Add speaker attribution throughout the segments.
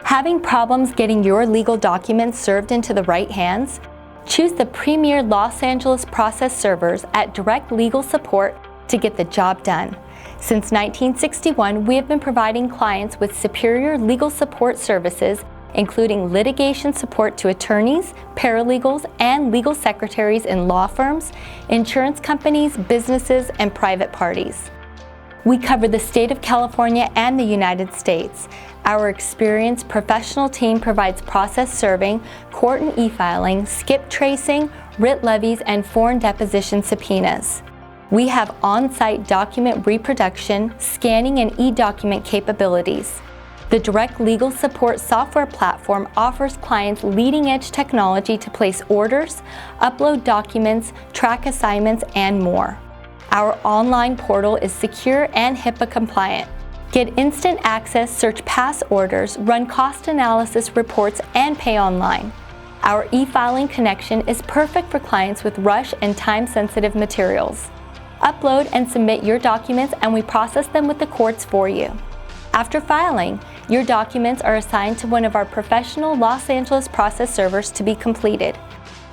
Speaker 1: Having problems getting your legal documents served into the right hands? Choose the premier Los Angeles process servers at Direct Legal Support to get the job done. Since 1961, we have been providing clients with superior legal support services, including litigation support to attorneys, paralegals, and legal secretaries in law firms, insurance companies, businesses, and private parties. We cover the state of California and the United States. Our experienced professional team provides process serving, court and e-filing, skip tracing, writ levies, and foreign deposition subpoenas. We have on-site document reproduction, scanning, and e-document capabilities. The Direct Legal Support software platform offers clients leading-edge technology to place orders, upload documents, track assignments, and more. Our online portal is secure and HIPPA compliant. Get instant access, search past orders, run cost analysis reports, and pay online. Our e-filing connection is perfect for clients with rush and time-sensitive materials. Upload and submit your documents and we process them with the courts for you. After filing, your documents are assigned to one of our professional Los Angeles process servers to be completed.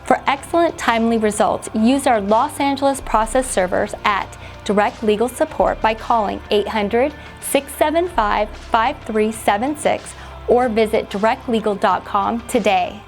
Speaker 1: For excellent, timely results, use our Los Angeles process servers at Direct Legal Support by calling 800-675-5376 or visit directlegal.com today.